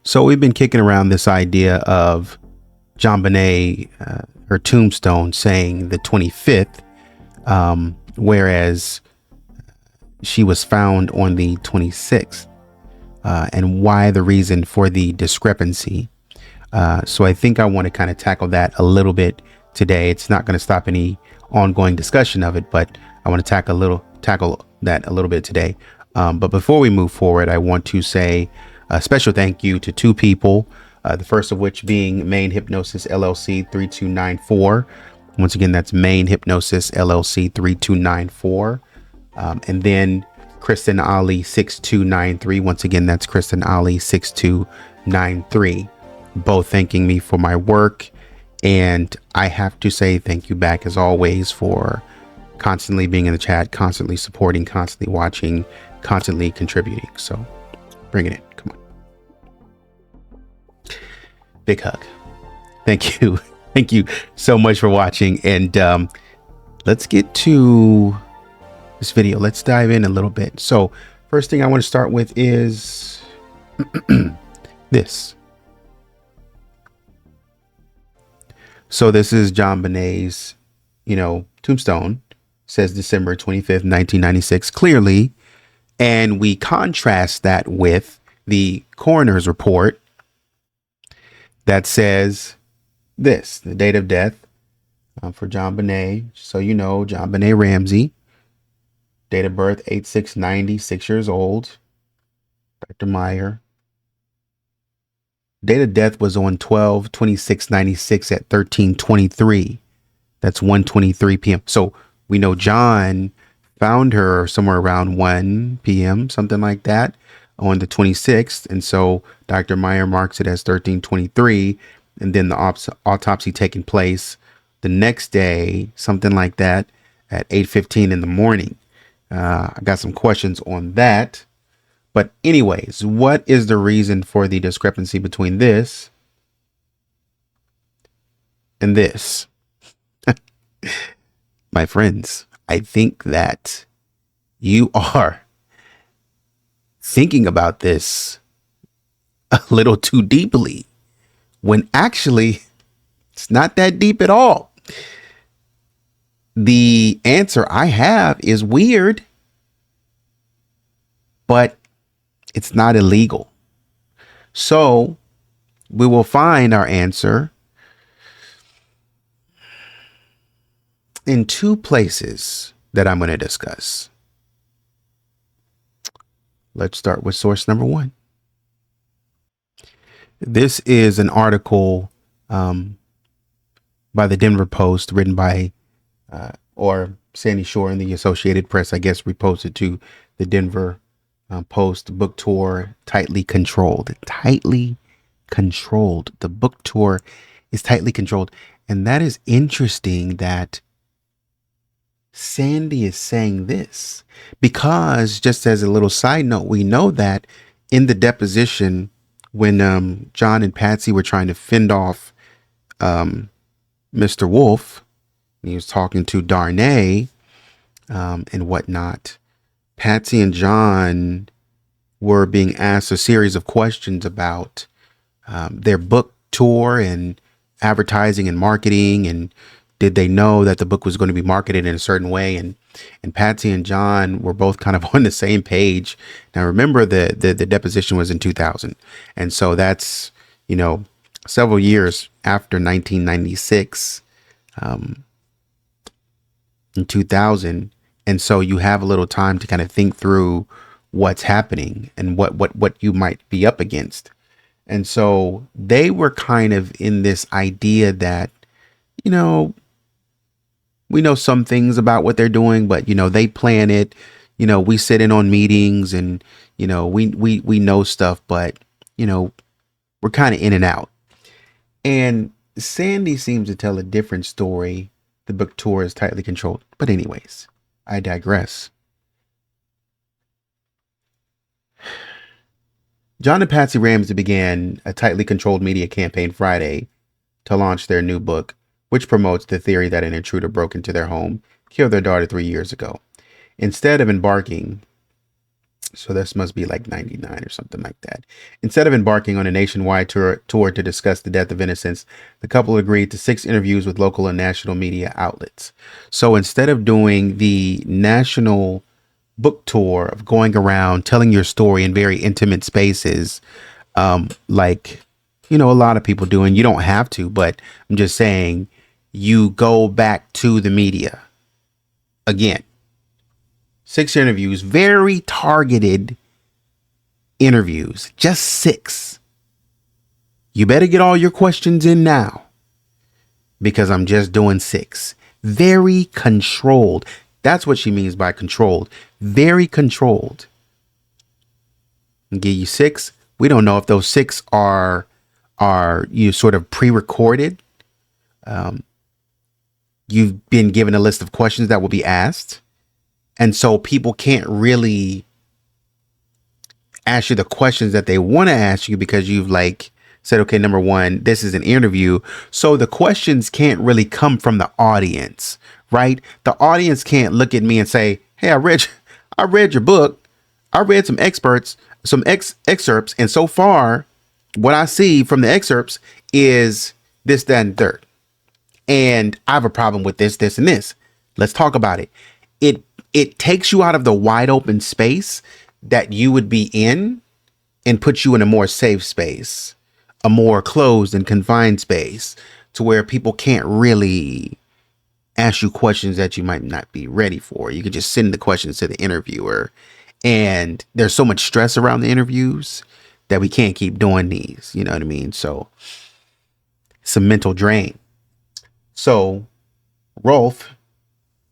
So we've been kicking around this idea of JonBenét, her Tombstone saying the 25th, whereas she was found on the 26th, and why the reason for the discrepancy. So I think I want to kind of tackle that a little bit today. It's not going to stop any ongoing discussion of it, but I want to tackle that a little bit today. But before we move forward, I want to say a special thank you to two people. The first of which being Main Hypnosis LLC 3294. Once again, that's Main Hypnosis LLC 3294. And then Kristen Ali 6293. Once again, that's Kristen Ali 6293. Both thanking me for my work. And I have to say thank you back as always for constantly being in the chat, constantly supporting, constantly watching, constantly contributing. So bring it in. Come on. Big hug. Thank you. Thank you so much for watching. And let's get to this video. Let's dive in a little bit. So first thing I want to start with is this. So this is JonBenét's, Tombstone. Says December 25th, 1996, clearly. And we contrast that with the coroner's report that says this, the date of death for JonBenét. So, JonBenét Ramsey, date of birth, 8/6/90, 6 years old. Dr. Meyer. Date of death was on 12/26/96 at 13:23. That's 1:23 p.m. So we know John found her somewhere around 1 p.m., something like that, on the 26th. And so Dr. Meyer marks it as 13:23. And then the autopsy taking place the next day, something like that, at 8:15 in the morning. I got some questions on that. But anyways, what is the reason for the discrepancy between this and this? My friends, I think that you are thinking about this a little too deeply, when actually it's not that deep at all. The answer I have is weird, but it's not illegal. So we will find our answer in two places that I'm going to discuss. Let's start with source number one. This is an article by the Denver Post, written by or Sandy Shore in the Associated Press, I guess, reposted to the Denver Post. Book tour tightly controlled. Tightly controlled. The book tour is tightly controlled. And that is interesting that Sandy is saying this, because just as a little side note, we know that in the deposition when John and Patsy were trying to fend off Mr. Wolf, he was talking to Darnay and whatnot. Patsy and John were being asked a series of questions about their book tour and advertising and marketing, and did they know that the book was going to be marketed in a certain way? And Patsy and John were both kind of on the same page. Now, remember, the deposition was in 2000. And so that's, several years after 1996, in 2000. And so you have a little time to kind of think through what's happening and what you might be up against. And so they were kind of in this idea that, we know some things about what they're doing, but, they plan it. We sit in on meetings and, we know stuff, but, we're kind of in and out. And Sandy seems to tell a different story. The book tour is tightly controlled. But anyways, I digress. John and Patsy Ramsey began a tightly controlled media campaign Friday to launch their new book, which promotes the theory that an intruder broke into their home, killed their daughter 3 years ago. Instead of embarking So this must be like 99 or something like that. Instead of embarking on a nationwide tour to discuss the death of innocents, the couple agreed to 6 interviews with local and national media outlets. So instead of doing the national book tour of going around telling your story in very intimate spaces, like, a lot of people do, and you don't have to, but I'm just saying, you go back to the media again. 6 interviews, very targeted interviews, just 6. You better get all your questions in now because I'm just doing 6. Very controlled. That's what she means by controlled. Very controlled. I'll give you 6. We don't know if those 6 are you sort of pre-recorded. You've been given a list of questions that will be asked. And so people can't really ask you the questions that they want to ask you because you've like said, okay, number 1, this is an interview. So the questions can't really come from the audience, right? The audience can't look at me and say, hey, I read your book. I read some excerpts. And so far, what I see from the excerpts is this, that, and third. And I have a problem with this, this, and this. Let's talk about it. It takes you out of the wide open space that you would be in and puts you in a more safe space, a more closed and confined space to where people can't really ask you questions that you might not be ready for. You can just send the questions to the interviewer, and there's so much stress around the interviews that we can't keep doing these. You know what I mean? So it's a mental drain. So Rolf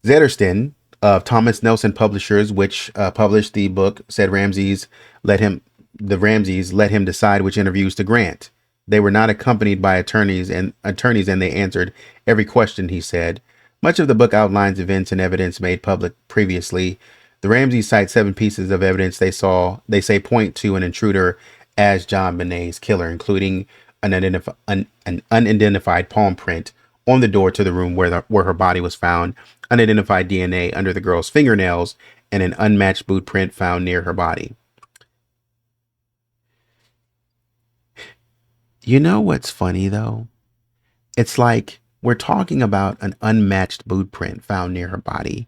Zettersten of Thomas Nelson Publishers, which published the book, said the Ramseys let him decide which interviews to grant. They were not accompanied by attorneys, and they answered every question, he said. Much of the book outlines events and evidence made public previously. The Ramseys cite 7 pieces of evidence they say point to an intruder as JonBenét's killer, including an unidentified palm print on the door to the room where her body was found, unidentified DNA under the girl's fingernails, and an unmatched boot print found near her body. You know what's funny, though? It's like we're talking about an unmatched boot print found near her body,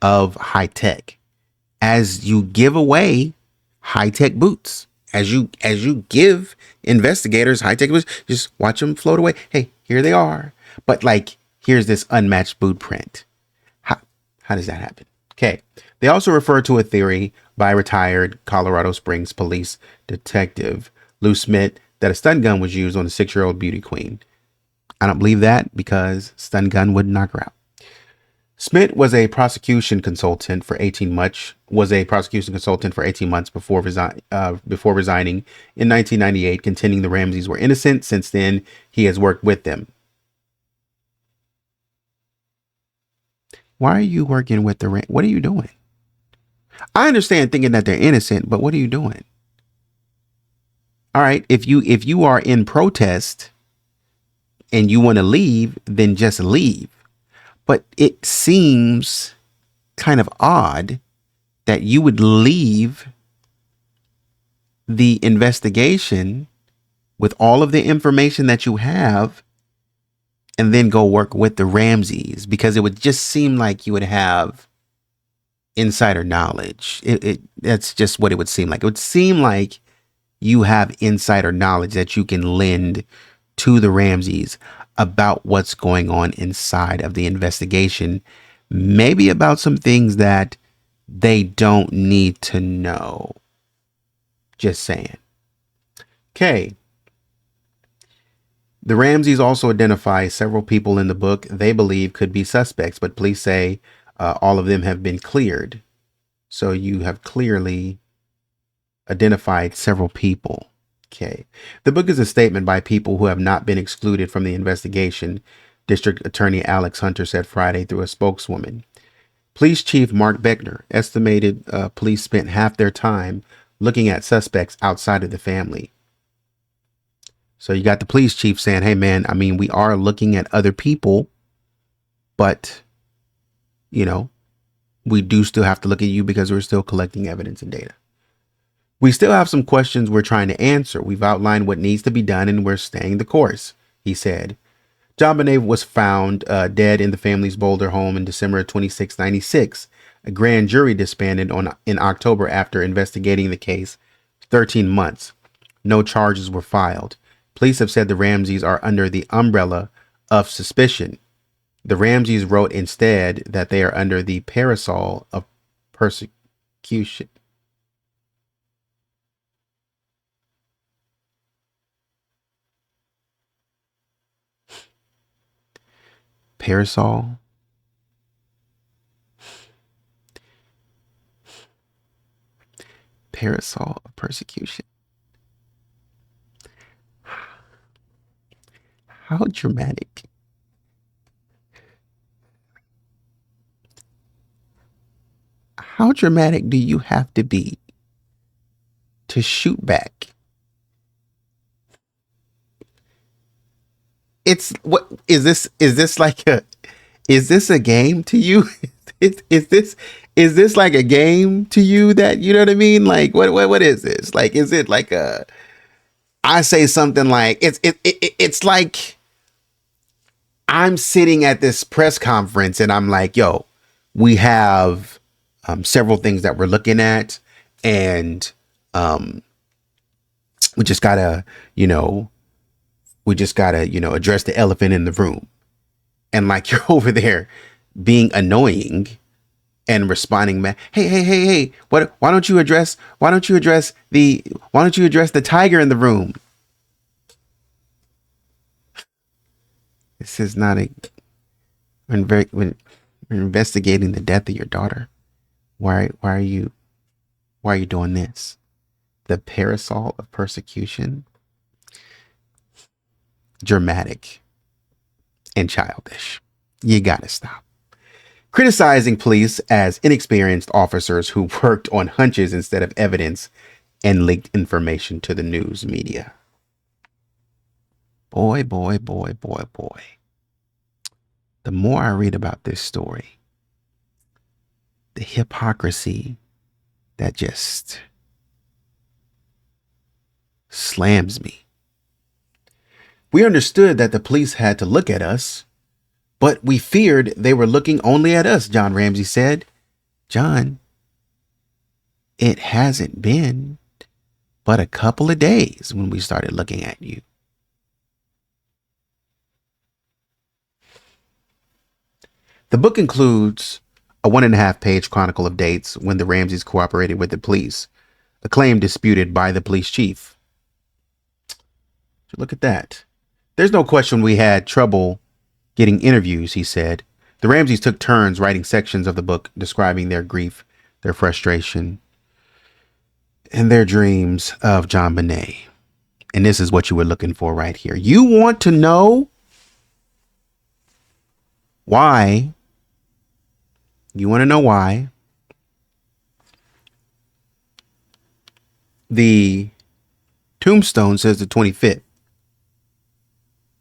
of high tech. As you give away high tech boots, as you give investigators high tech boots, just watch them float away. Hey, here they are. But like, here's this unmatched boot print. How does that happen? Okay. They also refer to a theory by retired Colorado Springs police detective Lou Smith that a stun gun was used on the 6-year-old beauty queen. I don't believe that because stun gun wouldn't knock her out. Smith was a prosecution consultant for 18 months. Before resigning in 1998, contending the Ramseys were innocent. Since then, he has worked with them. Why are you working with the What are you doing? I understand thinking that they're innocent, but what are you doing? All right, if you are in protest and you want to leave, then just leave. But it seems kind of odd that you would leave the investigation with all of the information that you have and then go work with the Ramseys, because it would just seem like you would have insider knowledge. That's just what it would seem like. It would seem like you have insider knowledge that you can lend to the Ramseys about what's going on inside of the investigation, maybe about some things that they don't need to know. Just saying. Okay. The Ramseys also identify several people in the book they believe could be suspects, but police say all of them have been cleared. So you have clearly identified several people. Okay. The book is a statement by people who have not been excluded from the investigation, District Attorney Alex Hunter said Friday through a spokeswoman. Police Chief Mark Beckner estimated police spent half their time looking at suspects outside of the family. So you got the police chief saying, hey, man, I mean, we are looking at other people, but, We do still have to look at you because we're still collecting evidence and data. We still have some questions we're trying to answer. We've outlined what needs to be done and we're staying the course, he said. JonBenét was found dead in the family's Boulder home in December of 2696. A grand jury disbanded in October after investigating the case 13 months. No charges were filed. Police have said the Ramseys are under the umbrella of suspicion. The Ramseys wrote instead that they are under the parasol of persecution. Parasol? Parasol of persecution. How dramatic. How dramatic do you have to be to shoot back? It's what is this? Is this like is this a game to you? Is this like a game to you that you know what I mean? Like what is this? Like is it like I say something like it's like I'm sitting at this press conference and I'm like, yo, we have several things that we're looking at, and we just gotta, address the elephant in the room. And like you're over there being annoying and responding, man, hey, why don't you address the tiger in the room? This is not when we're investigating the death of your daughter. Why are you doing this? The parasol of persecution. Dramatic and childish. You gotta stop. Criticizing police as inexperienced officers who worked on hunches instead of evidence and leaked information to the news media. Boy. The more I read about this story, the hypocrisy that just slams me. We understood that the police had to look at us, but we feared they were looking only at us, John Ramsey said. John, it hasn't been but a couple of days when we started looking at you. The book includes a 1.5-page chronicle of dates when the Ramseys cooperated with the police, a claim disputed by the police chief. Look at that. There's no question we had trouble getting interviews, he said. The Ramseys took turns writing sections of the book describing their grief, their frustration, and their dreams of JonBenét. And this is what you were looking for right here. You want to know why? You want to know why the Tombstone says the 25th?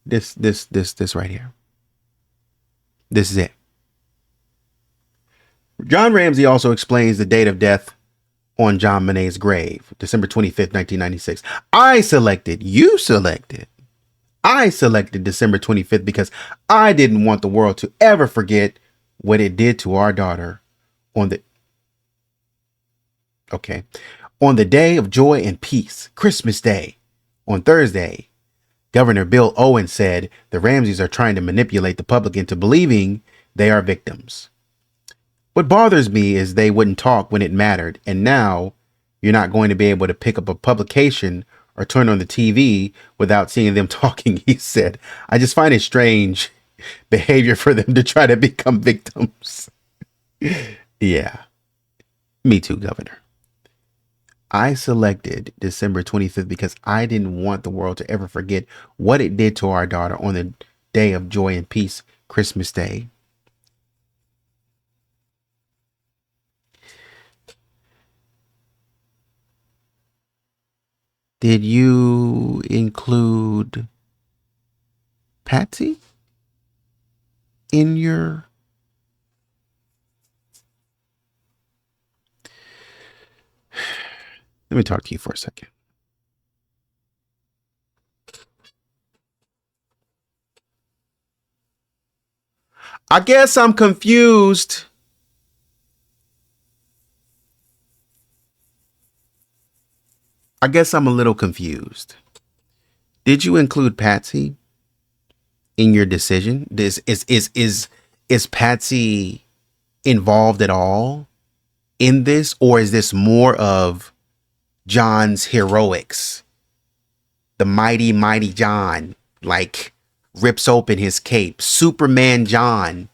This right here. This is it. John Ramsey also explains the date of death on JonBenét's grave, December 25th, 1996. I selected December 25th because I didn't want the world to ever forget what it did to our daughter on the day of joy and peace, Christmas Day. On Thursday, Governor Bill Owen said the Ramseys are trying to manipulate the public into believing they are victims. What bothers me is they wouldn't talk when it mattered, and now you're not going to be able to pick up a publication or turn on the TV without seeing them talking, he said. I just find it strange behavior for them to try to become victims. Yeah, me too, Governor. I selected December 25th because I didn't want the world to ever forget what it did to our daughter on the day of joy and peace, Christmas Day. Did you include Patsy in your Let me talk to you for a second. I guess I'm confused. I guess I'm a little confused. Did you include Patsy in your decision? Is Patsy involved at all in this, or is this more of John's heroics? The mighty, mighty John, like, rips open his cape. Superman John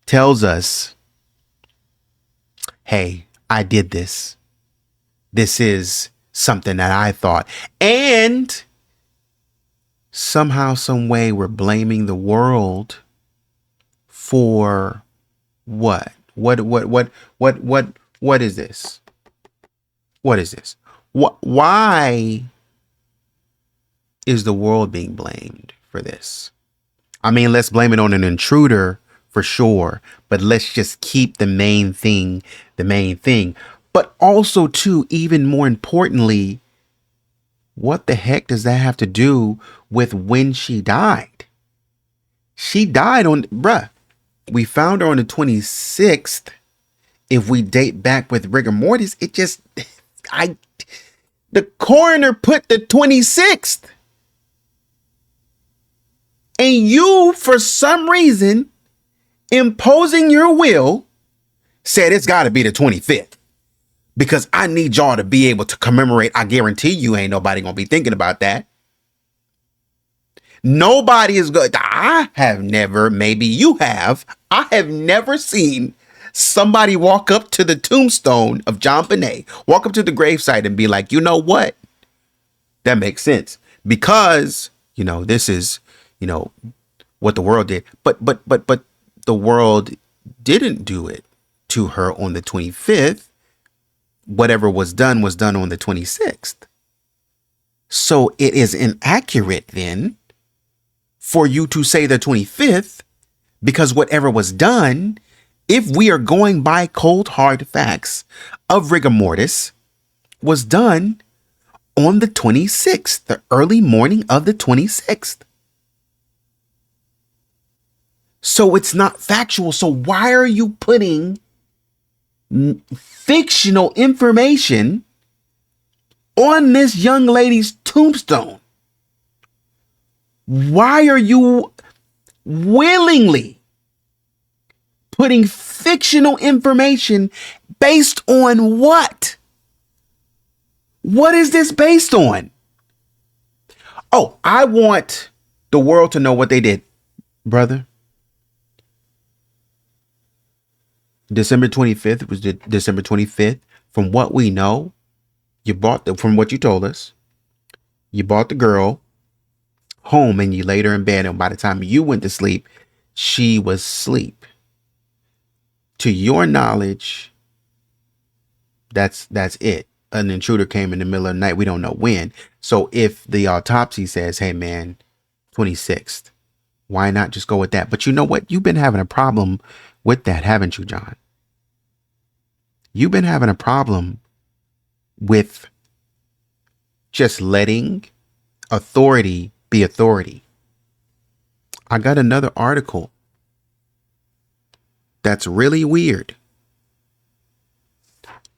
tells us, hey, I did this. This is something that I thought. And somehow, some way, we're blaming the world for what? What is this? What is this? Why is the world being blamed for this? I mean, let's blame it on an intruder for sure, but let's just keep the main thing the main thing. But also, too, even more importantly, what the heck does that have to do with when she died? She died on, we found her on the 26th. If we date back with rigor mortis, the coroner put the 26th. And you, for some reason, imposing your will, said it's got to be the 25th. Because I need y'all to be able to commemorate. I guarantee you ain't nobody going to be thinking about that. Nobody is good. I have never, maybe you have, I have never seen somebody walk up to the tombstone of JonBenét, walk up to the gravesite and be like, you know what? That makes sense. Because, this is, what the world did. But the world didn't do it to her on the 25th. Whatever was done on the 26th. So it is inaccurate then for you to say the 25th, because whatever was done, if we are going by cold hard facts of rigor mortis, was done on the 26th, the early morning of the 26th. So it's not factual. So why are you putting fictional information on this young lady's tombstone? Why are you willingly putting fictional information based on what? What is this based on? Oh, I want the world to know what they did, brother. December 25th was December 25th. From what we know, from what you told us, you brought the girl home and you laid her in bed. And by the time you went to sleep, she was asleep. To your knowledge, that's it. An intruder came in the middle of the night. We don't know when. So if the autopsy says, hey man, 26th, why not just go with that? But you know what? You've been having a problem with that, haven't you, John? You've been having a problem with just letting authority be authority. I got another article that's really weird,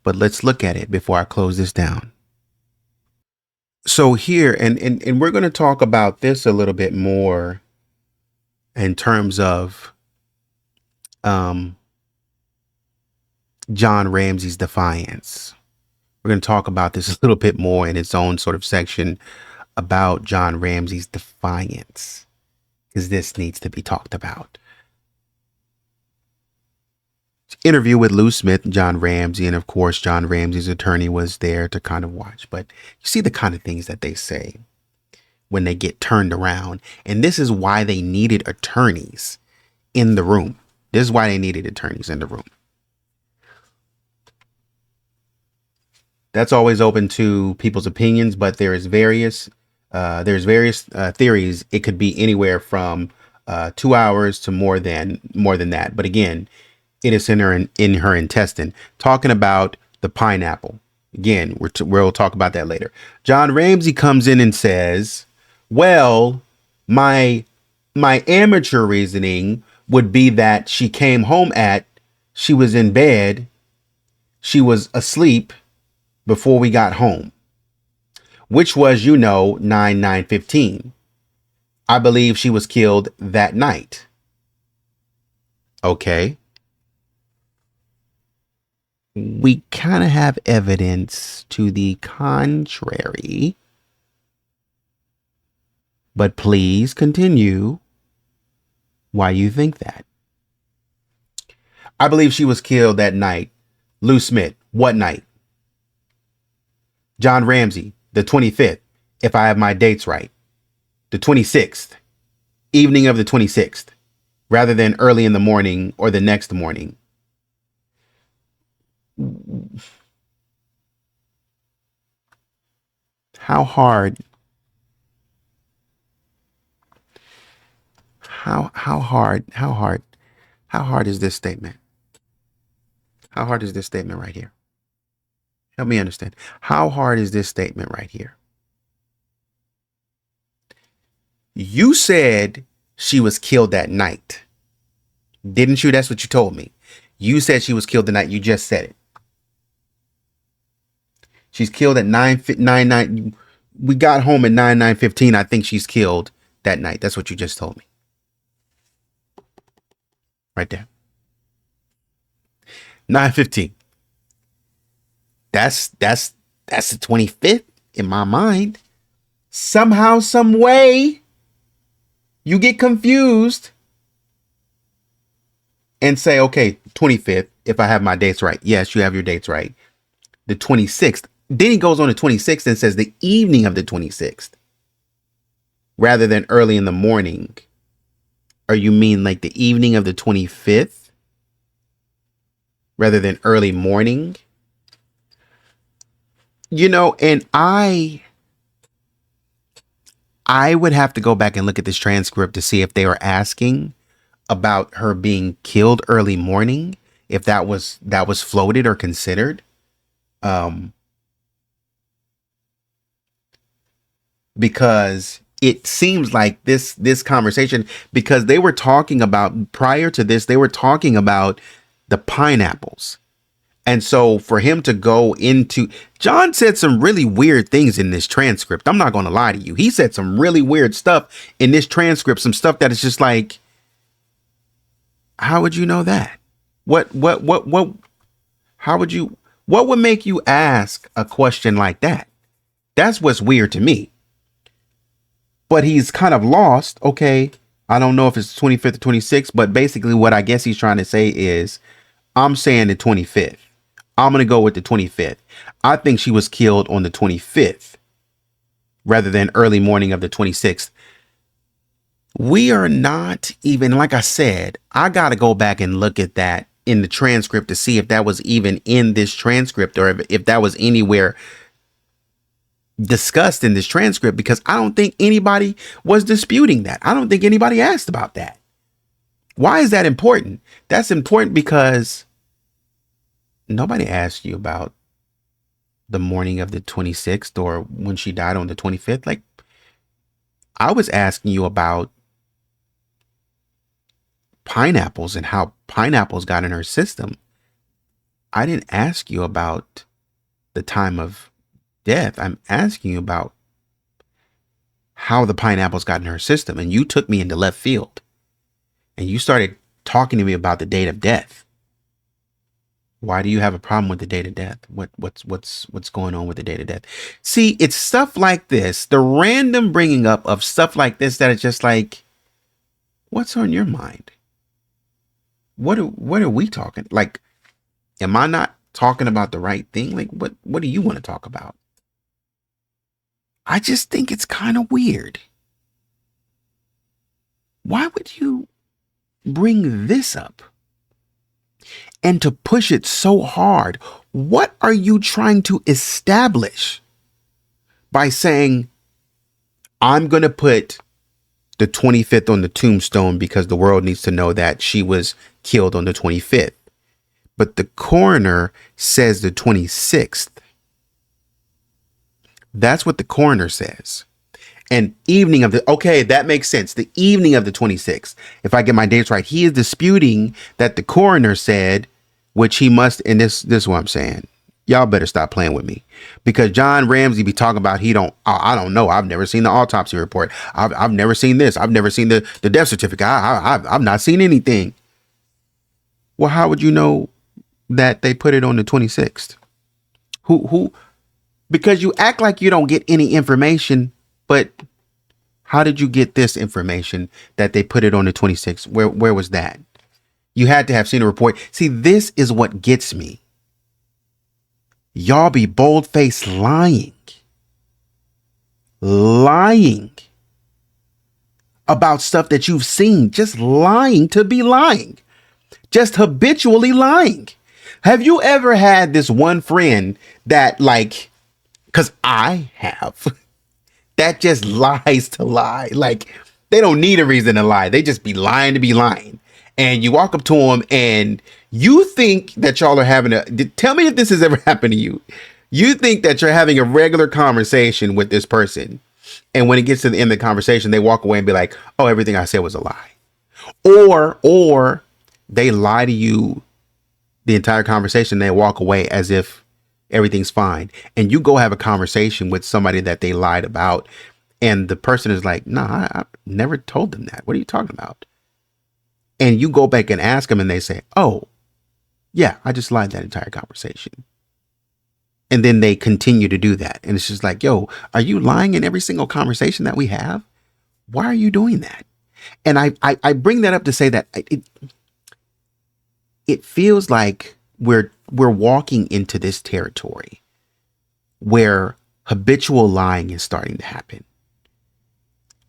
but let's look at it before I close this down. So here, and we're going to talk about this a little bit more in terms of John Ramsey's defiance. We're going to talk about this a little bit more in its own sort of section about John Ramsey's defiance, because this needs to be talked about. Interview with Lou Smith, John Ramsey, and of course John Ramsey's attorney was there to kind of watch. But you see the kind of things that they say when they get turned around. And this is why they needed attorneys in the room. This is why they needed attorneys in the room. That's always open to people's opinions, but there's various theories. It could be anywhere from 2 hours to more than that. But again, it is in her intestine. Talking about the pineapple. Again, we'll talk about that later. John Ramsey comes in and says, well, my amateur reasoning would be that she was in bed, she was asleep before we got home, which was, 9/9/15. I believe she was killed that night. Okay. We kind of have evidence to the contrary, but please continue why you think that. I believe she was killed that night. Lou Smith, what night? John Ramsey, the 25th, if I have my dates right. The 26th, evening of the 26th, rather than early in the morning or the next morning. How hard is this statement? How hard is this statement right here? Help me understand. How hard is this statement right here? You said she was killed that night. Didn't you? That's what you told me. You said she was killed the night. You just said it. She's killed at 9. We got home at 9/15. I think she's killed that night. That's what you just told me. Right there. 9/15. That's the 25th in my mind. Somehow, some way, you get confused and say, okay, 25th, if I have my dates right. Yes, you have your dates right. The 26th. Then he goes on the 26th and says the evening of the 26th rather than early in the morning. Or you mean like the evening of the 25th rather than early morning? And I would have to go back and look at this transcript to see if they were asking about her being killed early morning, if that was floated or considered. Because it seems like this conversation, because they were talking about, prior to this, they were talking about the pineapples. And so for him to go into, John said some really weird things in this transcript. I'm not going to lie to you. He said some really weird stuff in this transcript, some stuff that is just like, how would you know that? What would make you ask a question like that? That's what's weird to me. But he's kind of lost. Okay, I don't know if it's 25th or 26th, but basically what I guess he's trying to say is, I'm saying the 25th. I'm going to go with the 25th. I think she was killed on the 25th rather than early morning of the 26th. We are not even, like I said, I got to go back and look at that in the transcript to see if that was even in this transcript or if that was anywhere discussed in this transcript, because I don't think anybody was disputing that. I don't think anybody asked about that. Why is that important? That's important because nobody asked you about the morning of the 26th or when she died on the 25th. Like, I was asking you about pineapples and how pineapples got in her system. I didn't ask you about the time of death. I'm asking you about how the pineapples got in her system. And you took me into left field and you started talking to me about the date of death. Why do you have a problem with the date of death? What's going on with the date of death? See, it's stuff like this, the random bringing up of stuff like this that is just like, what's on your mind? What are we talking? Like, am I not talking about the right thing? Like, what do you want to talk about? I just think it's kind of weird. Why would you bring this up? And to push it so hard, what are you trying to establish by saying, I'm going to put the 25th on the tombstone because the world needs to know that she was killed on the 25th. But the coroner says the 26th. That's what the coroner says. And evening of the, okay, that makes sense. The evening of the 26th, if I get my dates right, he is disputing that the coroner said, which he must, and this is what I'm saying. Y'all better stop playing with me, because John Ramsey be talking about I don't know. I've never seen the autopsy report. I've never seen this. I've never seen the death certificate. I've not seen anything. Well, how would you know that they put it on the 26th? Who? Because you act like you don't get any information, but how did you get this information that they put it on the 26th? Where was that? You had to have seen a report. See, this is what gets me. Y'all be bold-faced lying about stuff that you've seen, just lying to be lying, just habitually lying. Have you ever had this one friend that, like, because I have, that just lies to lie? Like, they don't need a reason to lie. They just be lying to be lying. And you walk up to them and you think that y'all are having tell me if this has ever happened to you. You think that you're having a regular conversation with this person. And when it gets to the end of the conversation, they walk away and be like, oh, everything I said was a lie. Or they lie to you the entire conversation. They walk away as if everything's fine. And you go have a conversation with somebody that they lied about. And the person is like, nah, I never told them that. What are you talking about? And you go back and ask them and they say, oh, yeah, I just lied that entire conversation. And then they continue to do that. And it's just like, yo, are you lying in every single conversation that we have? Why are you doing that? And I bring that up to say that it feels like we're walking into this territory where habitual lying is starting to happen.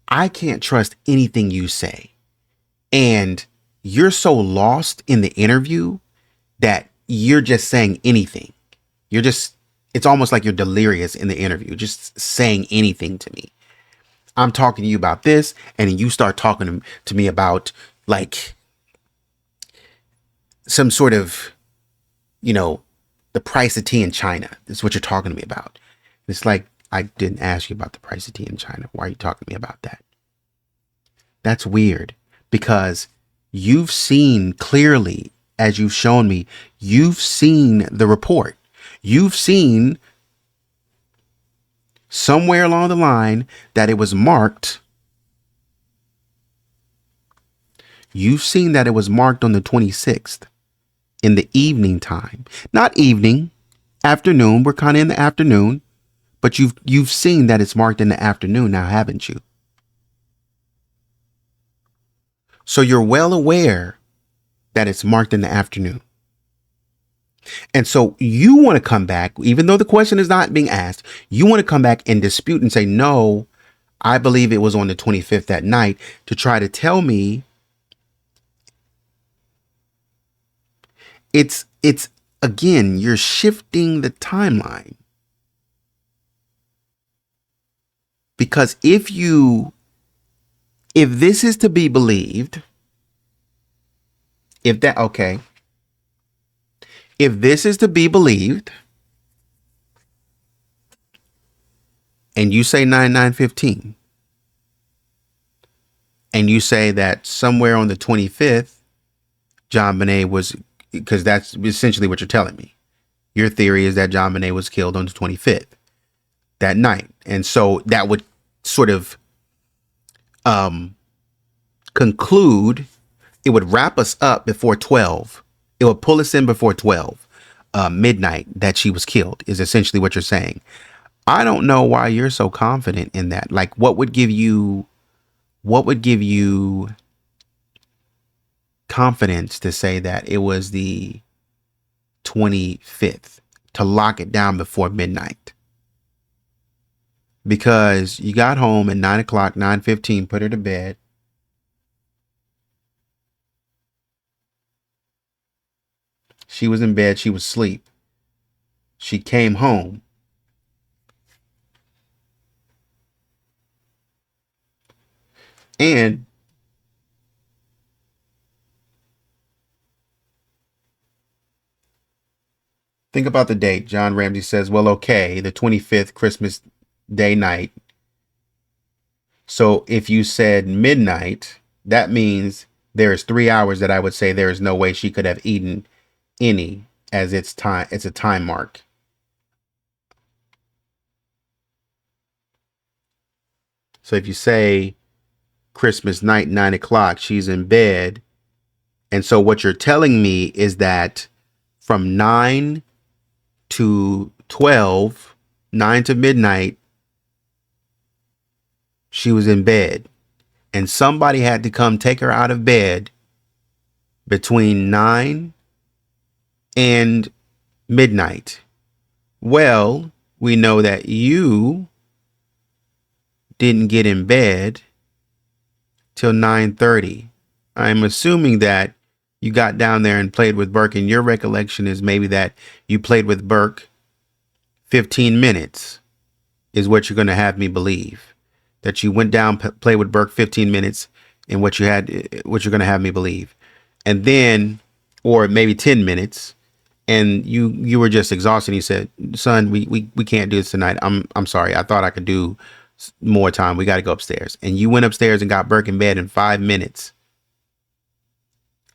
I can't trust anything you say. And you're so lost in the interview that you're just saying anything. It's almost like you're delirious in the interview, just saying anything to me. I'm talking to you about this, and you start talking to me about, like, some sort of, the price of tea in China. This is what you're talking to me about. It's like, I didn't ask you about the price of tea in China. Why are you talking to me about that? That's weird, because you've seen clearly, as you've shown me, you've seen the report. You've seen somewhere along the line that it was marked. You've seen that it was marked on the 26th in the evening time. Not evening, afternoon. We're kind of in the afternoon, but you've seen that it's marked in the afternoon now, haven't you? So you're well aware that it's marked in the afternoon. And so you want to come back, even though the question is not being asked, you want to come back and dispute and say, no, I believe it was on the 25th that night, to try to tell me it's again, you're shifting the timeline. Because if this is to be believed, if this is to be believed, and you say 9/9/15, and you say that somewhere on the 25th, JonBenét was, because that's essentially what you're telling me. Your theory is that JonBenét was killed on the 25th that night. And so that would sort of conclude, it would wrap us up before 12. It would pull us in before 12 midnight that she was killed, is essentially what you're saying. I don't know why you're so confident in that. Like, what would give you confidence to say that it was the 25th, to lock it down before midnight? Because you got home at 9 o'clock, 9:15, put her to bed. She was in bed. She was asleep. She came home. And think about the date. John Ramsey says, well, okay, the 25th, Christmas day, night. So if you said midnight, that means there's 3 hours that I would say there is no way she could have eaten any, as it's time. It's a time mark. So if you say Christmas night, 9 o'clock, she's in bed. And so what you're telling me is that from 9 to 12, 9 to midnight, she was in bed. And somebody had to come take her out of bed between 9 and midnight. Well, we know that you didn't get in bed till 9:30. I'm assuming that you got down there and played with Burke, and your recollection is maybe that you played with Burke 15 minutes is what you're going to have me believe. That you went down, played with Burke 15 minutes, and what you're going to have me believe. And then, or maybe 10 minutes, and you were just exhausted. And you said, "Son, we can't do this tonight. I'm sorry. I thought I could do more time. We got to go upstairs." And you went upstairs and got Burke in bed in 5 minutes.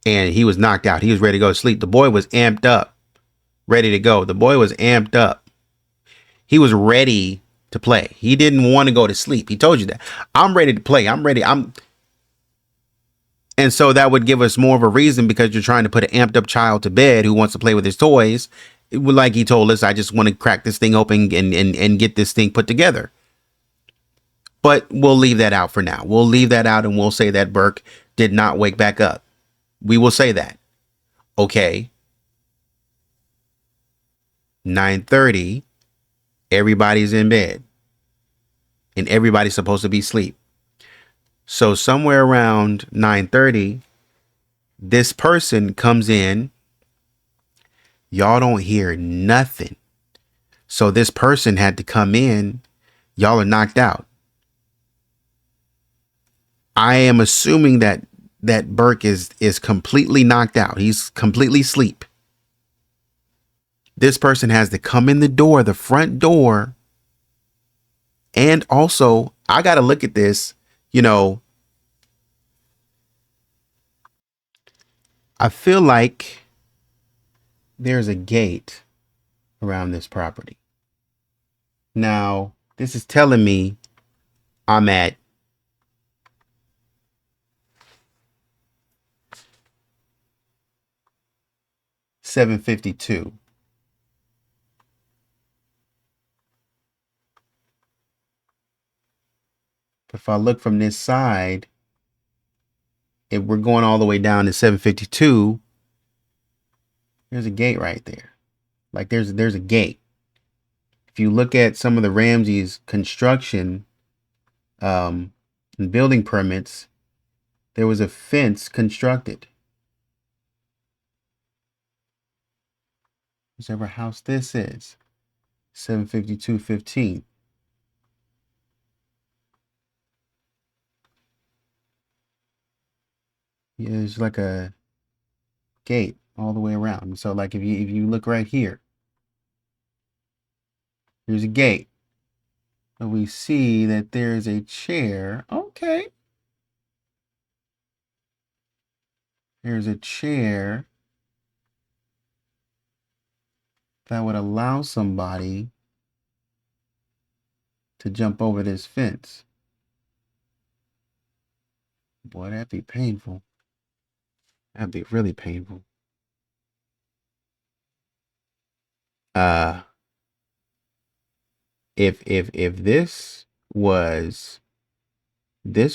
And he was knocked out. He was ready to go to sleep. The boy was amped up, ready to go. The boy was amped up. He was ready to play. He didn't want to go to sleep. He told you that. I'm ready to play. I'm ready. And so that would give us more of a reason, because you're trying to put an amped up child to bed who wants to play with his toys. Like he told us, I just want to crack this thing open and get this thing put together. But we'll leave that out for now. We'll leave that out and we'll say that Burke did not wake back up. We will say that. Okay. 9:30, everybody's in bed. And everybody's supposed to be asleep. So somewhere around 9:30, this person comes in. Y'all don't hear nothing. So this person had to come in. Y'all are knocked out. I am assuming that Burke is completely knocked out. He's completely asleep. This person has to come in the door, the front door. And also, I got to look at this, I feel like there's a gate around this property. Now, this is telling me I'm at 752. If I look from this side, if we're going all the way down to 752, there's a gate right there. Like there's a gate. If you look at some of the Ramseys construction and building permits, there was a fence constructed. Whichever house this is, 752-15. Yeah, there's like a gate all the way around. So like if you look right here, there's a gate. And we see that there's a chair. Okay. There's a chair that would allow somebody to jump over this fence. Boy, that'd be painful. That'd be really painful. If this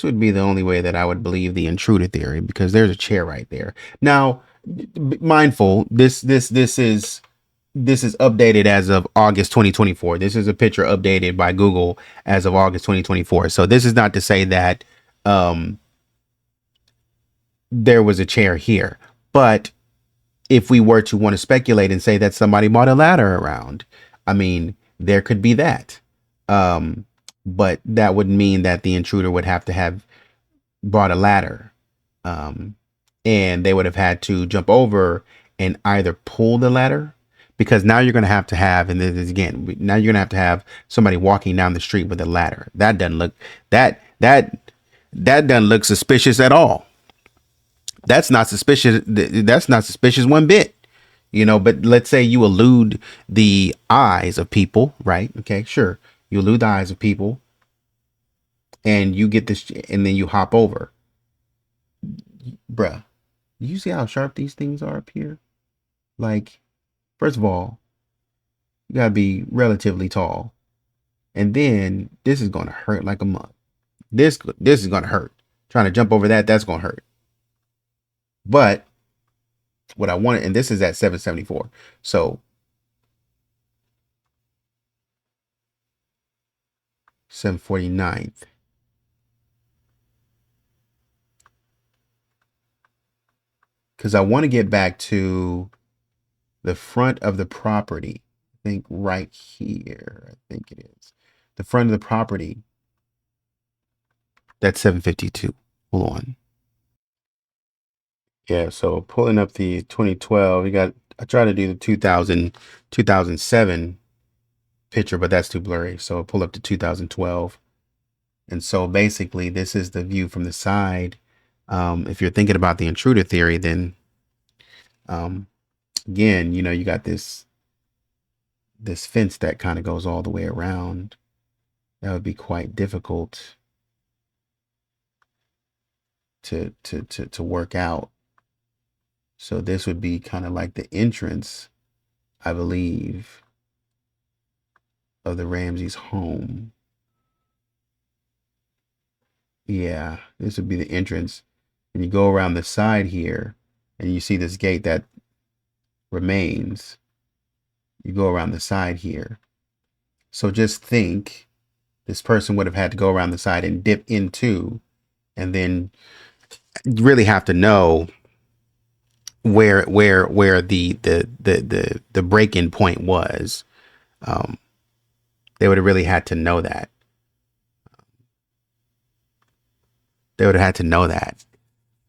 would be the only way that I would believe the intruder theory, because there's a chair right there. Now, mindful, this is updated as of August 2024. This is a picture updated by Google as of August 2024. So this is not to say that there was a chair here, but if we were to want to speculate and say that somebody bought a ladder around, I mean, there could be that. But that would mean that the intruder would have to have brought a ladder. And they would have had to jump over and either pull the ladder, because now you're going to have, and this is again, now you're going to have somebody walking down the street with a ladder. That doesn't look, that doesn't look suspicious at all. That's not suspicious. That's not suspicious one bit. But let's say you elude the eyes of people, right? Okay, sure. You elude the eyes of people and you get this, and then you hop over. Bruh, you see how sharp these things are up here? Like, first of all, you gotta be relatively tall. And then this is gonna hurt like a mug. This is gonna hurt. Trying to jump over that's gonna hurt. But what I wanted, and this is at 774. So 749th. Because I want to get back to the front of the property. I think right here. I think it is. The front of the property. That's 752. Hold on. Yeah, so pulling up the 2012, I tried to do the 2007 picture, but that's too blurry. So I pull up to 2012. And so basically this is the view from the side. If you're thinking about the intruder theory, then again, you got this fence that kind of goes all the way around. That would be quite difficult to work out. So this would be kind of like the entrance, I believe, of the Ramseys' home. Yeah, this would be the entrance. And you go around the side here and you see this gate that remains. You go around the side here. So just think this person would have had to go around the side and dip into, and then you really have to know where the break-in point was. They would have really had to know that.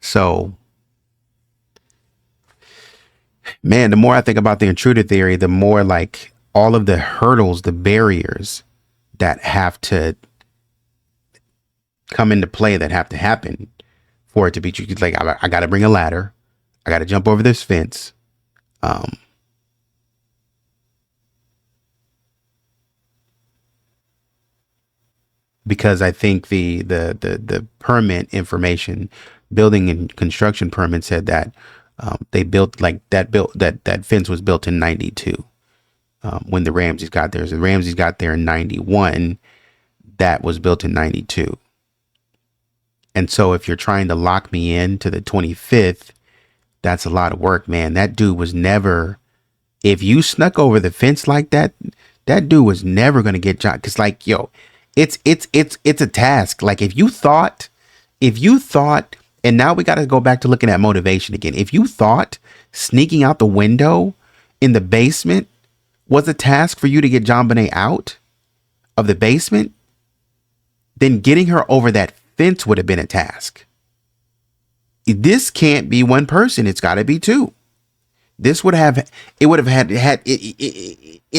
So, man, the more I think about the intruder theory, the more like all of the hurdles, the barriers that have to come into play, that have to happen for it to be true. Like, I got to bring a ladder. I got to jump over this fence. Because I think the permit information, building and construction permit said that they built like that fence was built in 92 when the Ramseys got there. So the Ramseys got there in 91. That was built in 92. And so if you're trying to lock me in to the 25th, that's a lot of work, man. That dude was never, if you snuck over the fence like that, that dude was never going to get John. Cause like, yo, it's a task. Like if you thought, and now we got to go back to looking at motivation again. If you thought sneaking out the window in the basement was a task for you to get JonBenét out of the basement, then getting her over that fence would have been a task. This can't be one person. It's got to be two. It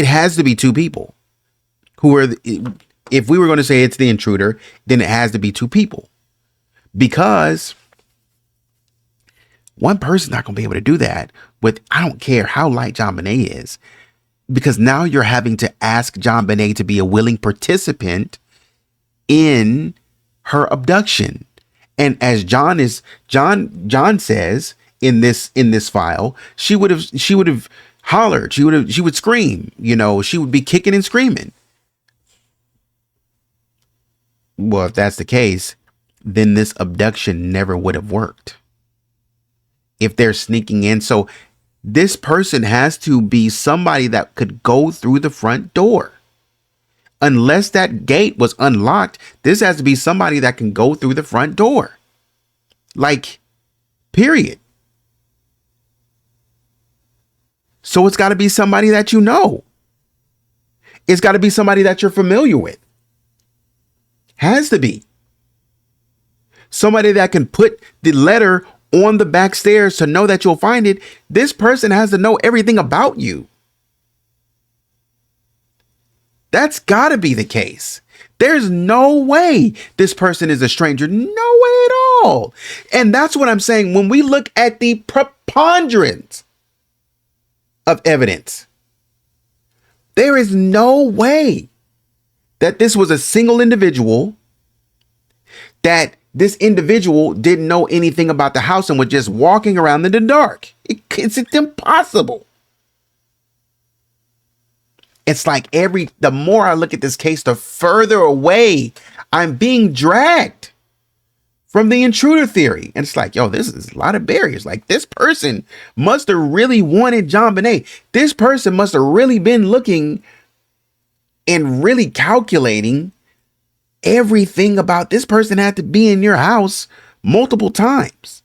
has to be two people who are, if we were going to say it's the intruder, then it has to be two people, because one person's not going to be able to do that with, I don't care how light JonBenét is, because now you're having to ask JonBenét to be a willing participant in her abduction. And as John says in this file, she would have hollered, she would scream, she would be kicking and screaming. Well, if that's the case, then this abduction never would have worked. If they're sneaking in, so this person has to be somebody that could go through the front door. Unless that gate was unlocked, this has to be somebody that can go through the front door. Like, period. So it's got to be somebody that you know. It's got to be somebody that you're familiar with. Has to be. Somebody that can put the letter on the back stairs to know that you'll find it. This person has to know everything about you. That's got to be the case. There's no way this person is a stranger. No way at all. And that's what I'm saying. When we look at the preponderance of evidence, there is no way that this was a single individual, that this individual didn't know anything about the house and was just walking around in the dark. It's impossible. It's like the more I look at this case, the further away I'm being dragged from the intruder theory. And it's like, yo, this is a lot of barriers. Like, this person must have really wanted JonBenét. This person must have really been looking and really calculating everything about this person. Had to be in your house multiple times.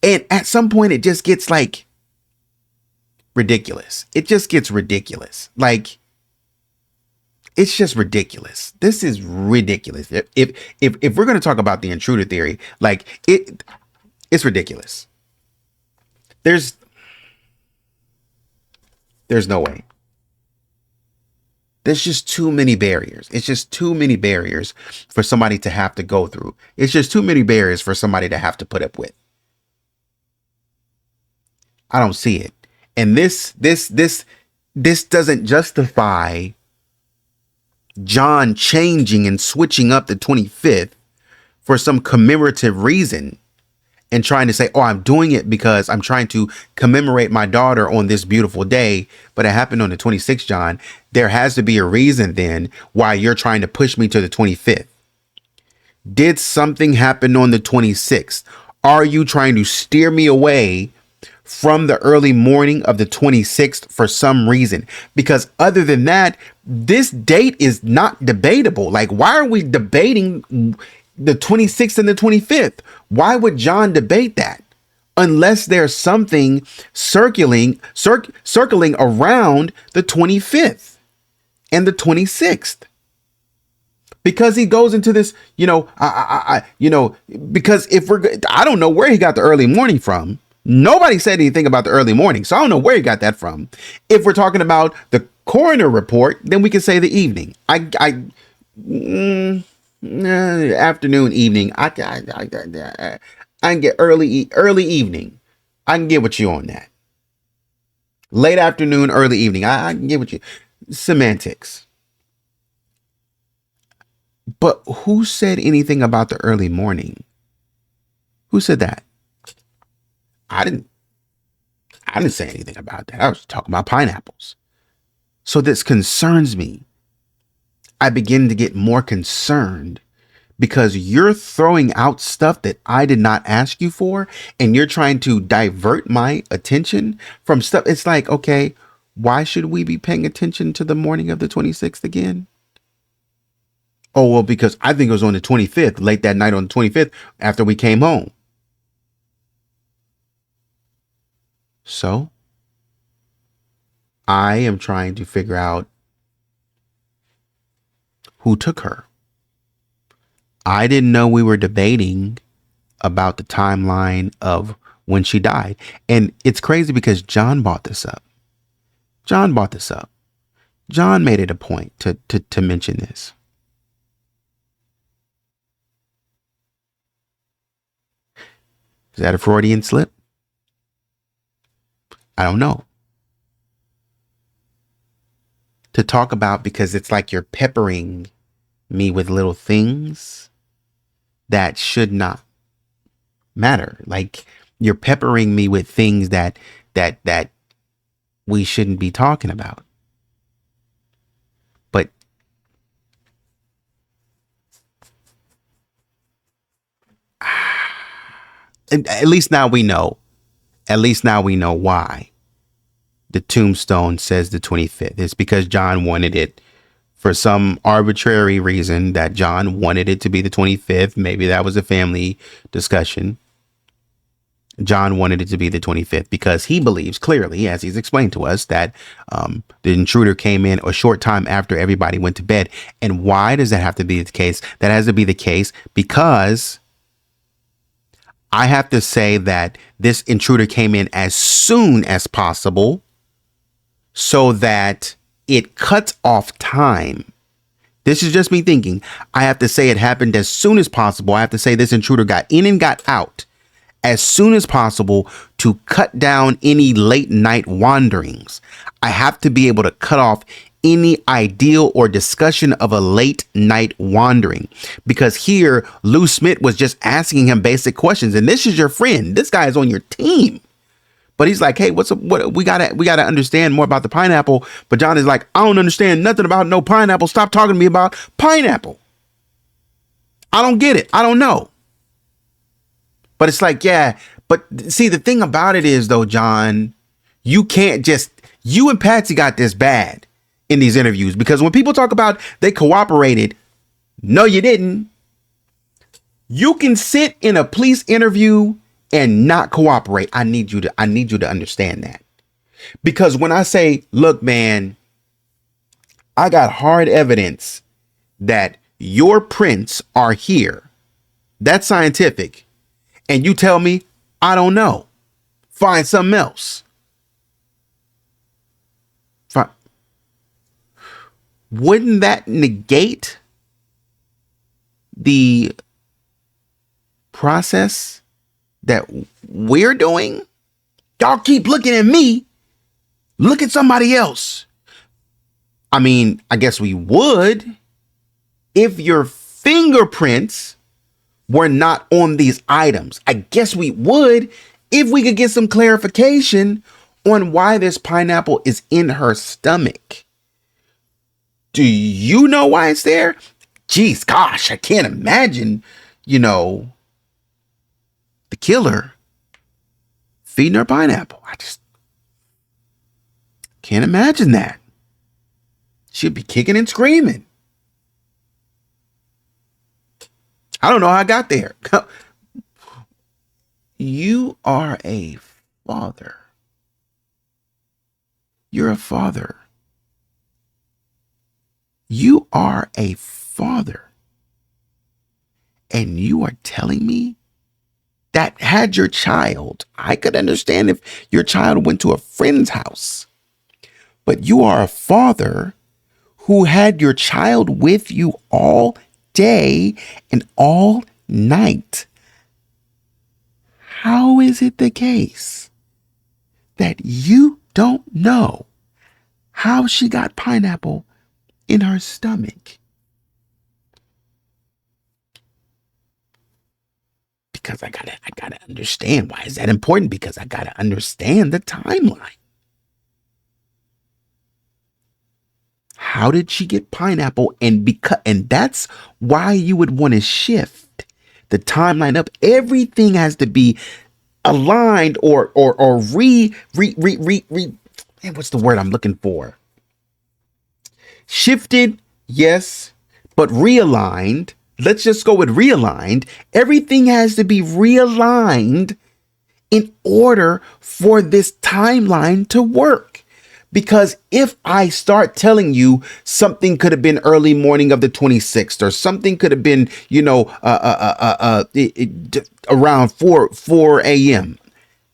And at some point it just gets like ridiculous. It just gets ridiculous. Like, it's just ridiculous. This is ridiculous. If we're going to talk about the intruder theory, like, it's ridiculous. There's no way. There's just too many barriers. It's just too many barriers for somebody to have to go through. It's just too many barriers for somebody to have to put up with. I don't see it. And this doesn't justify John changing and switching up the 25th for some commemorative reason and trying to say, oh, I'm doing it because I'm trying to commemorate my daughter on this beautiful day, but it happened on the 26th, John. There has to be a reason then why you're trying to push me to the 25th. Did something happen on the 26th? Are you trying to steer me away from the early morning of the 26th for some reason? Because other than that, this date is not debatable. Like, why are we debating the 26th and the 25th? Why would John debate that? Unless there's something circling around the 25th and the 26th. Because he goes into this, because I don't know where he got the early morning from. Nobody said anything about the early morning, so I don't know where he got that from. If we're talking about the coroner report, then we can say the evening. Afternoon, evening. I can get early evening. I can get with you on that. Late afternoon, early evening. I can get with you. Semantics. But who said anything about the early morning? Who said that? I didn't say anything about that. I was talking about pineapples. So this concerns me. I begin to get more concerned because you're throwing out stuff that I did not ask you for, and you're trying to divert my attention from stuff. It's like, okay, why should we be paying attention to the morning of the 26th again? Oh, well, because I think it was on the 25th, late that night on the 25th after we came home. So I am trying to figure out who took her. I didn't know we were debating about the timeline of when she died. And it's crazy because John brought this up. John made it a point to mention this. Is that a Freudian slip? I don't know. To talk about, because it's like you're peppering me with little things that should not matter. Like, you're peppering me with things that we shouldn't be talking about. But at least now we know. At least now we know why the tombstone says the 25th. It's because John wanted it for some arbitrary reason, that John wanted it to be the 25th. Maybe that was a family discussion. John wanted it to be the 25th because he believes clearly, as he's explained to us, that the intruder came in a short time after everybody went to bed. And why does that have to be the case? That has to be the case because I have to say that this intruder came in as soon as possible so that it cuts off time. This is just me thinking. I have to say it happened as soon as possible. I have to say this intruder got in and got out as soon as possible to cut down any late night wanderings. I have to be able to cut off any ideal or discussion of a late night wandering, because here Lou Smith was just asking him basic questions, and this is your friend. This guy is on your team. But he's like, hey, what's up? What we gotta understand more about the pineapple. But John is like, I don't understand nothing about no pineapple. Stop talking to me about pineapple. I don't get it. I don't know. But it's like, yeah. But see, the thing about it is, though, John, you can't just, you and Patsy got this bad in these interviews, because when people talk about they cooperated, no, you didn't. You can sit in a police interview and not cooperate. I need you to understand that. Because when I say, look, man, I got hard evidence that your prints are here, that's scientific, and you tell me, I don't know, find something else. Wouldn't that negate the process that we're doing? Y'all keep looking at me. Look at somebody else. I mean, I guess we would if your fingerprints were not on these items. I guess we would if we could get some clarification on why this pineapple is in her stomach. Do you know why it's there? Geez, gosh, I can't imagine, the killer feeding her pineapple. I just can't imagine that. She'd be kicking and screaming. I don't know how I got there. You are a father. You're a father. You are a father. And you are telling me that had your child, I could understand if your child went to a friend's house, but you are a father who had your child with you all day and all night. How is it the case that you don't know how she got pineapple in her stomach? Because I gotta understand. Why is that important? Because I gotta understand the timeline. How did she get pineapple? And that's why you would want to shift the timeline up. Everything has to be aligned or what's the word I'm looking for? Shifted, yes, but realigned. Let's just go with realigned. Everything has to be realigned in order for this timeline to work. Because if I start telling you something could have been early morning of the 26th, or something could have been, around 4 a.m.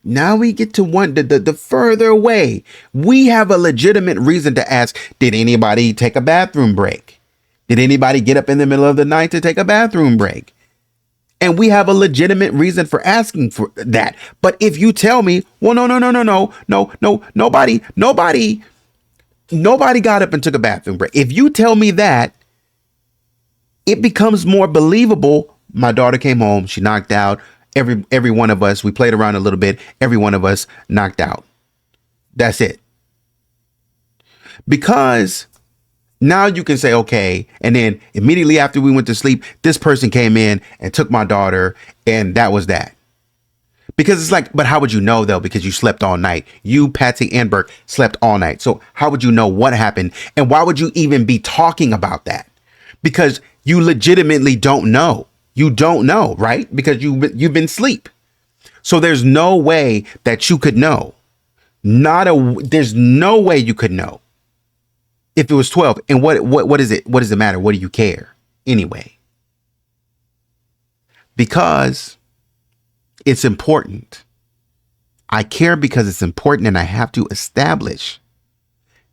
Now we get to the further away. We have a legitimate reason to ask, did anybody take a bathroom break? Did anybody get up in the middle of the night to take a bathroom break? And we have a legitimate reason for asking for that. But if you tell me, well, no, nobody got up and took a bathroom break. If you tell me that, it becomes more believable. My daughter came home. She knocked out. Every one of us, we played around a little bit. Every one of us knocked out. That's it. Because now you can say, okay, and then immediately after we went to sleep, this person came in and took my daughter, and that was that. Because it's like, but how would you know, though? Because you slept all night. You, Patsy, and Burke slept all night. So how would you know what happened? And why would you even be talking about that? Because you legitimately don't know. You don't know, right? Because you've been asleep. So there's no way that you could know. There's no way you could know. If it was 12, and what is it? What does it matter? What do you care anyway? Because it's important. I care because it's important, and I have to establish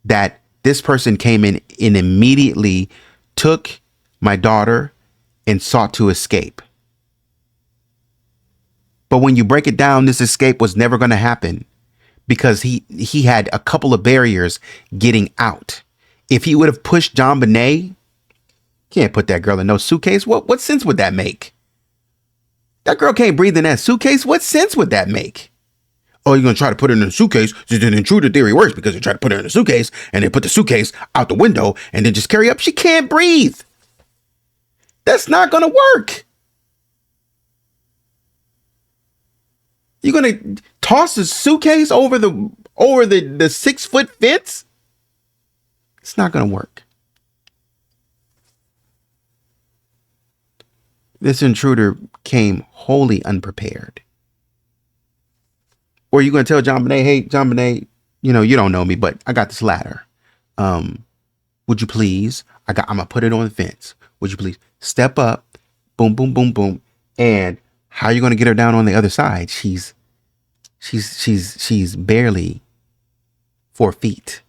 that This person came in and immediately took my daughter and sought to escape. But when you break it down, this escape was never going to happen because he had a couple of barriers getting out. If he would have pushed JonBenét, can't put that girl in no suitcase. What sense would that make? That girl can't breathe in that suitcase. What sense would that make? Oh, you're going to try to put her in a suitcase. The intruder theory works because they try to put her in a suitcase and then put the suitcase out the window and then just carry up. She can't breathe. That's not going to work. You're going to toss a suitcase over the 6-foot fence? It's not going to work. This intruder came wholly unprepared. Or you're going to tell JonBenét, hey, JonBenét, you don't know me, but I got this ladder. Would you please? I'm going to put it on the fence. Would you please step up? Boom, boom, boom, boom. And how are you going to get her down on the other side? She's barely 4 feet.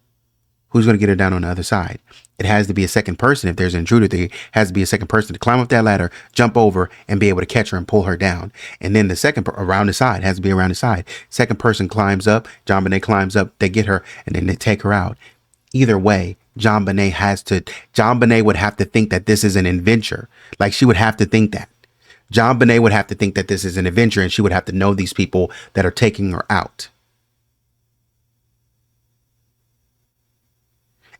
Who's going to get her down on the other side? It has to be a second person. If there's an intruder, there has to be a second person to climb up that ladder, jump over, and be able to catch her and pull her down. And then the second around the side has to be around the side. Second person climbs up. JonBenét climbs up. They get her and then they take her out. Either way, JonBenét would have to think that this is an adventure. Like she would have to think that. JonBenét would have to think that this is an adventure, and she would have to know these people that are taking her out.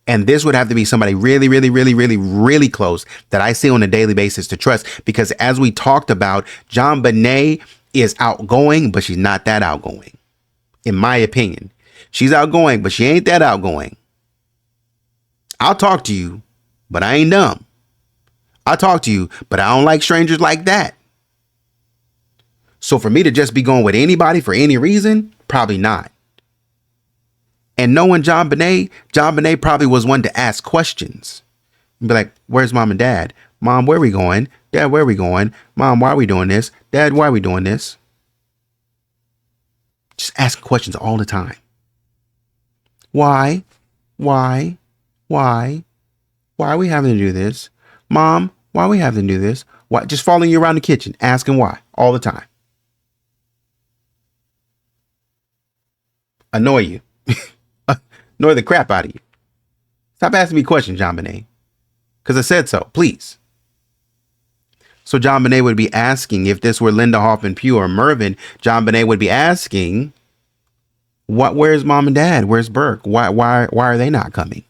And this would have to be somebody really, really, really, really, really close that I see on a daily basis to trust. Because as we talked about, JonBenét is outgoing, but she's not that outgoing. In my opinion, she's outgoing, but she ain't that outgoing. I'll talk to you, but I ain't dumb. I'll talk to you, but I don't like strangers like that. So for me to just be going with anybody for any reason, probably not. And knowing JonBenét probably was one to ask questions. And be like, where's mom and dad? Mom, where are we going? Dad, where are we going? Mom, why are we doing this? Dad, why are we doing this? Just asking questions all the time. Why? Why are we having to do this? Mom, why are we having to do this? Why? Just following you around the kitchen, asking why all the time. Annoy you. Annoy the crap out of you. Stop asking me questions, JonBenét. Because I said so, please. So JonBenét would be asking, if this were Linda Hoffman Pugh or Mervyn, JonBenét would be asking, where's mom and dad? Where's Burke? Why are they not coming?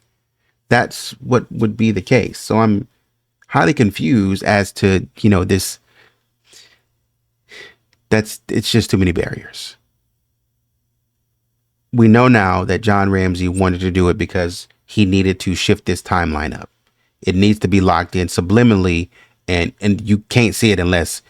That's what would be the case. So I'm highly confused as to, this. It's just too many barriers. We know now that John Ramsey wanted to do it because he needed to shift this timeline up. It needs to be locked in subliminally, and you can't see it unless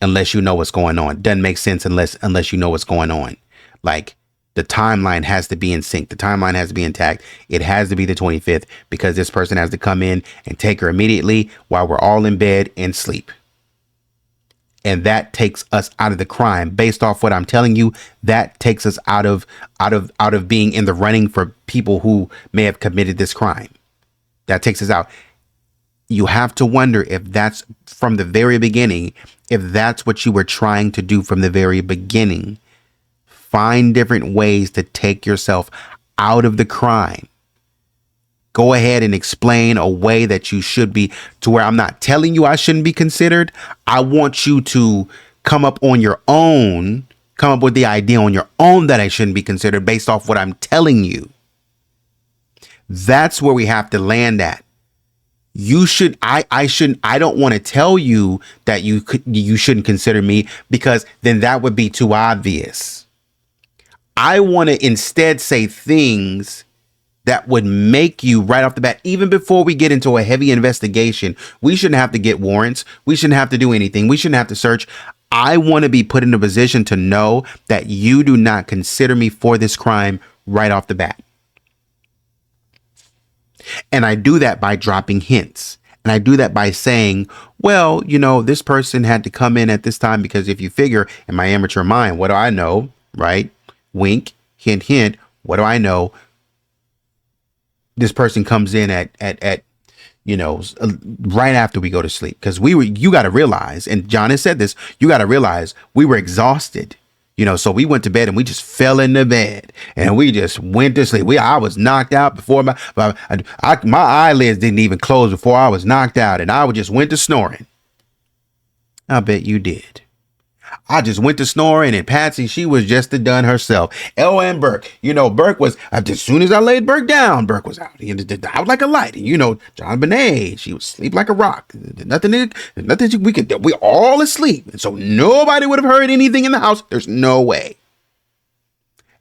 you know what's going on. Doesn't make sense unless you know what's going on. Like, the timeline has to be in sync. The timeline has to be intact. It has to be the 25th because this person has to come in and take her immediately while we're all in bed and sleep. And that takes us out of the crime. Based off what I'm telling you, that takes us out of being in the running for people who may have committed this crime. That takes us out. You have to wonder if that's from the very beginning, if that's what you were trying to do from the very beginning. Find different ways to take yourself out of the crime. Go ahead and explain a way that you should be, to where I'm not telling you I shouldn't be considered. I want you to come up on your own, come up with the idea on your own that I shouldn't be considered based off what I'm telling you. That's where we have to land at. I don't want to tell you that you shouldn't consider me, because then that would be too obvious. I want to instead say things that would make you right off the bat, even before we get into a heavy investigation. We shouldn't have to get warrants. We shouldn't have to do anything. We shouldn't have to search. I want to be put in a position to know that you do not consider me for this crime right off the bat. And I do that by dropping hints. And I do that by saying, well, this person had to come in at this time, because if you figure in my amateur mind, what do I know? Right? Wink, hint, hint. What do I know? this person comes in at right after we go to sleep, because you got to realize, and John has said this, you got to realize we were exhausted, so we went to bed and we just fell into bed and we just went to sleep. I was knocked out before my eyelids didn't even close before I was knocked out, and I just went to snoring. I bet you did. I just went to snoring, and Patsy, she was just done herself. And Burke, Burke was, as soon as I laid Burke down, Burke was out. He was out like a light. And, JonBenét, she was asleep like a rock. Nothing we could do. We all asleep. And so nobody would have heard anything in the house. There's no way.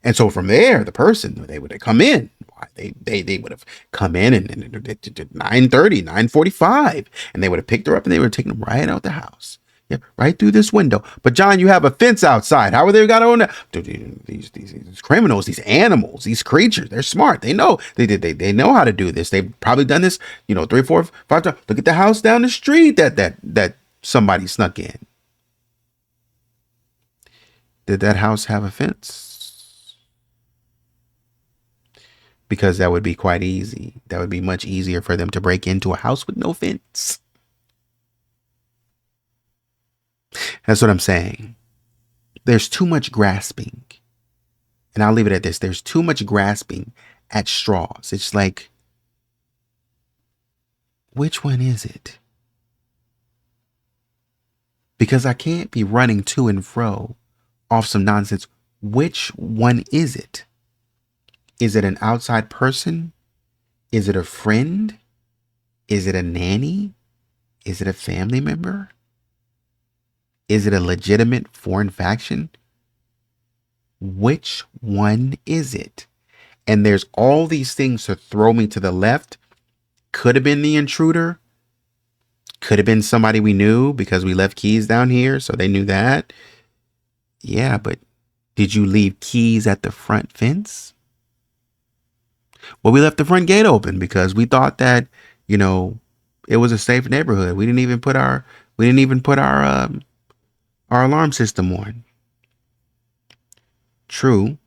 And so from there, the person, they would have come in. They would have come in and 9:30, 9:45, and they would have picked her up and they would have taken them right out the house. Yeah, right through this window. But John, you have a fence outside. How are they got on that? These criminals, these animals, these creatures, they're smart. They know they know how to do this. They've probably done this, 3, 4, 5 times. Look at the house down the street that somebody snuck in. Did that house have a fence? Because that would be quite easy. That would be much easier for them to break into a house with no fence. That's what I'm saying. There's too much grasping. And I'll leave it at this. There's too much grasping at straws. It's like, which one is it? Because I can't be running to and fro off some nonsense. Which one is it? Is it an outside person? Is it a friend? Is it a nanny? Is it a family member? Is it a legitimate foreign faction? Which one is it? And there's all these things to throw me to the left. Could have been the intruder. Could have been somebody we knew because we left keys down here, so they knew that. Yeah, but did you leave keys at the front fence? Well, we left the front gate open because we thought that, it was a safe neighborhood. We didn't even put our alarm system on. True.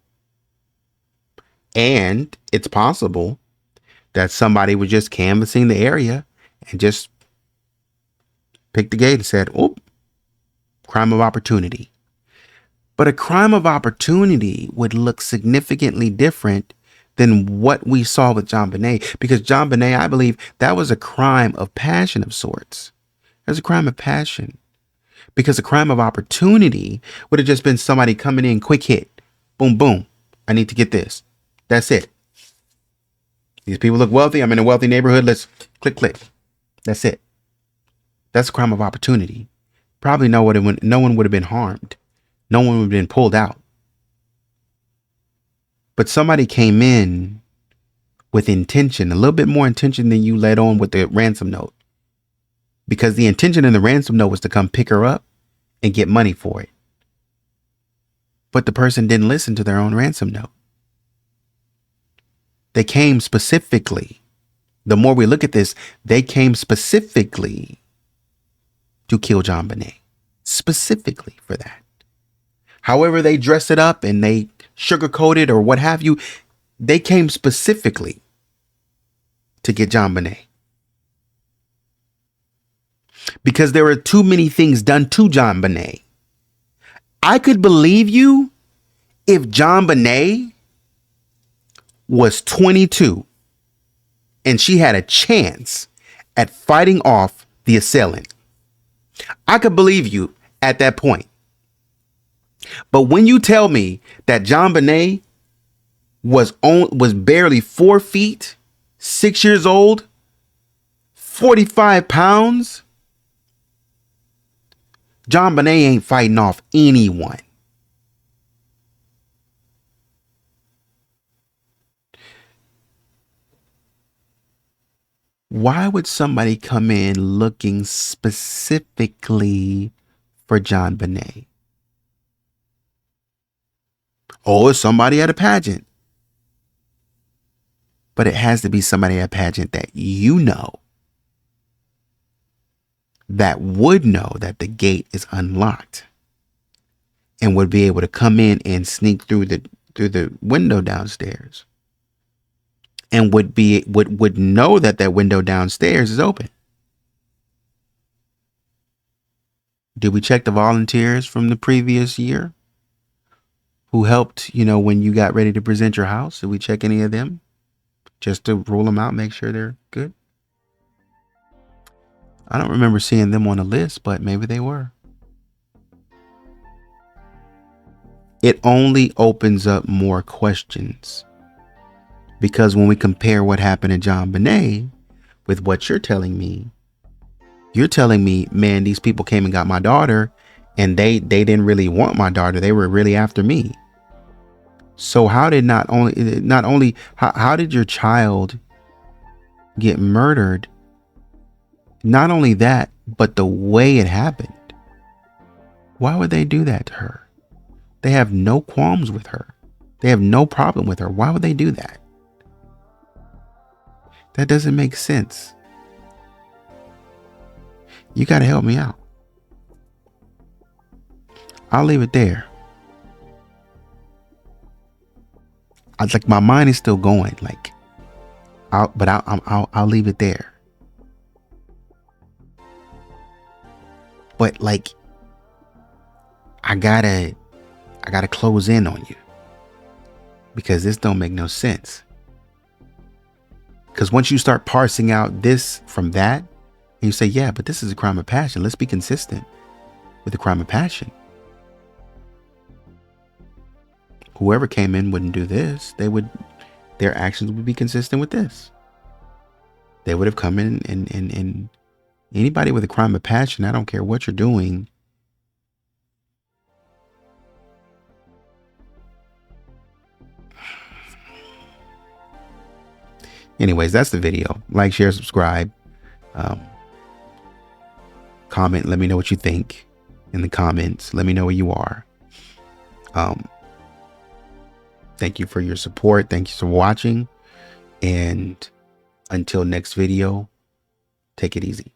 And it's possible that somebody was just canvassing the area and just picked the gate and said, oh, crime of opportunity. But a crime of opportunity would look significantly different than what we saw with JonBenét, because JonBenét, I believe that was a crime of passion of sorts. It was a crime of passion. Because a crime of opportunity would have just been somebody coming in, quick hit, boom, boom. I need to get this. That's it. These people look wealthy. I'm in a wealthy neighborhood. Let's click. That's it. That's a crime of opportunity. Probably no one would have been harmed. No one would have been pulled out. But somebody came in with intention, a little bit more intention than you let on with the ransom note. Because the intention in the ransom note was to come pick her up and get money for it. But the person didn't listen to their own ransom note. They came specifically. The more we look at this, they came specifically to kill JonBenét. Specifically for that. However they dress it up and they sugarcoat it or what have you, they came specifically to get JonBenét. Because there were too many things done to JonBenét. I could believe you if JonBenét was 22 and she had a chance at fighting off the assailant. I could believe you at that point. But when you tell me that JonBenét was barely 4 feet, 6 years old, 45 pounds, JonBenét ain't fighting off anyone. Why would somebody come in looking specifically for JonBenét? Oh, it's somebody at a pageant. But it has to be somebody at a pageant that that would know that the gate is unlocked and would be able to come in and sneak through the window downstairs and would know that that window downstairs is open. Did we check the volunteers from the previous year who helped, when you got ready to present your house? Did we check any of them just to rule them out, make sure they're good? I don't remember seeing them on the list, but maybe they were. It only opens up more questions, because when we compare what happened to JonBenét with what you're telling me, man, these people came and got my daughter, and they didn't really want my daughter. They were really after me. So how did how did your child get murdered? Not only that, but the way it happened. Why would they do that to her? They have no qualms with her. They have no problem with her. Why would they do that? That doesn't make sense. You got to help me out. I'll leave it there. My mind is still going. I'll leave it there. But I gotta close in on you, because this don't make no sense. Because once you start parsing out this from that, and you say, yeah, but this is a crime of passion. Let's be consistent with the crime of passion. Whoever came in wouldn't do this. Their actions would be consistent with this. They would have come in and anybody with a crime of passion, I don't care what you're doing. Anyways, that's the video. Like, share, subscribe, comment. Let me know what you think in the comments. Let me know where you are. Thank you for your support. Thank you for watching. And until next video, take it easy.